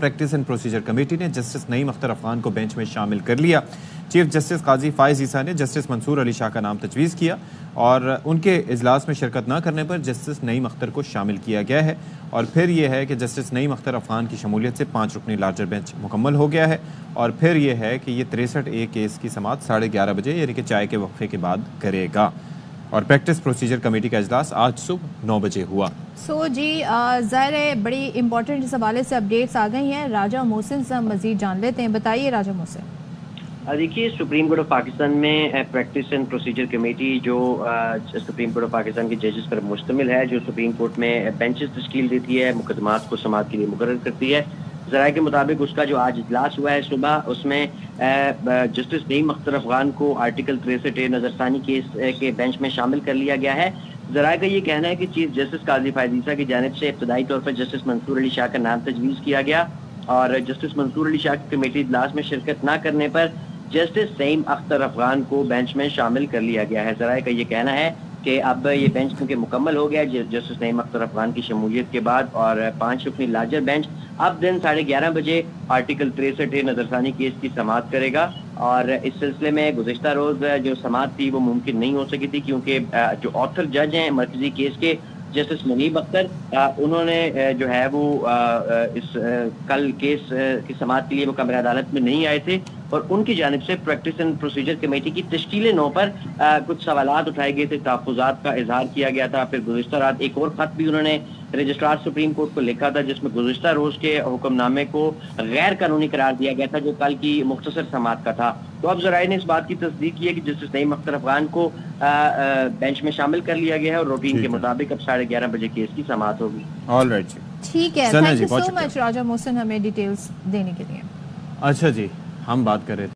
Practice and procedure committee ने justice Naeem Akhtar Afghan को bench में शामिल कर लिया। चीफ जस्टिस काजी फायज ईसा ने जस्टिस मंसूर अली शाह का नाम तजवीज़ किया और उनके इजलास में शिरकत न करने पर जस्टिस नईम अख्तर को शामिल किया गया है। और फिर यह है कि जस्टिस नईम अख्तर अफगान की शमूलियत से 5 रुकनी लार्जर बेंच मुकम्मल हो गया है। और फिर यह है कि ये 63A केस की समाअत 11:30 बजे यानी कि चाय के वक्फे के बाद करेगा। और प्रैक्टिस प्रोसीजर कमेटी का इजलास आज सुबह 9 बजे हुआ। जी ज़ाहिर है बड़ी इंपॉर्टेंट इस हवाले से अपडेट्स आ गई हैं। राजा मोहसिन से हम मज़ीद जान लेते हैं। बताइए राजा मोहसिन। देखिए, सुप्रीम कोर्ट ऑफ पाकिस्तान में प्रैक्टिस एंड प्रोसीजर कमेटी जो सुप्रीम कोर्ट ऑफ पाकिस्तान के जजेस पर मुश्तमिल है, जो सुप्रीम कोर्ट में बेंचेस तश्कील देती है, मुकदमात को समाअत के लिए मुकर्रर करती है, ज़राए के मुताबिक उसका जो आज इजलास हुआ है सुबह, उसमें जस्टिस नईम अख्तर अफगान को आर्टिकल 63A नजरसानी केस के बेंच में शामिल कर लिया गया है। ज़राए का ये कहना है कि चीफ जस्टिस काजी फायज ईसा की जानिब से इब्तदाई तौर पर जस्टिस मंसूर अली शाह का नाम तजवीज़ किया गया और जस्टिस मंसूर अली शाह की कमेटी इजलास में शिरकत न करने पर जस्टिस नईम अख्तर अफगान को बेंच में शामिल कर लिया गया है। ज़राए का ये कहना है कि अब ये बेंच क्योंकि मुकम्मल हो गया जस्टिस नईम अख्तर अफगान की शमूलियत के बाद और 5 रुकनी लार्जर बेंच अब दिन 11:30 बजे आर्टिकल 63A नजरसानी केस की समाअत करेगा। और इस सिलसिले में गुज़िश्ता रोज जो समाअत थी वो मुमकिन नहीं हो सकी थी क्योंकि जो ऑथर जज हैं मरकजी केस के जस्टिस मुनीब अख्तर, उन्होंने जो है वो इस कल केस की समाअत के लिए वो कमरे अदालत में नहीं आए थे और उनकी जानिब से प्रैक्टिस एंड प्रोसीजर कमेटी की तश्कील 9 पर कुछ सवालात उठाए गए थे, तहफ़्फ़ुज़ात का इजहार किया गया था। फिर गुज़िश्ता रात एक और ख़त भी उन्होंने रजिस्ट्रार सुप्रीम कोर्ट को लिखा था जिसमें गुज़िश्ता रोज के हुक्मनामे को गैर कानूनी करार दिया गया था जो कल की मुख्तसर समाअत का था। तो अब ज़राए ने इस बात की तस्दीक की है कि जस्टिस नईम अख्तर अफगान को बेंच में शामिल कर लिया गया है और रूटीन के मुताबिक अब 11:30 बजे केस की समाअत होगी। ऑलराइट, ठीक है, थैंक यू सो मच राजा मोहसिन हमें डिटेल्स देने के लिए। अच्छा जी, हम बात कर रहे थे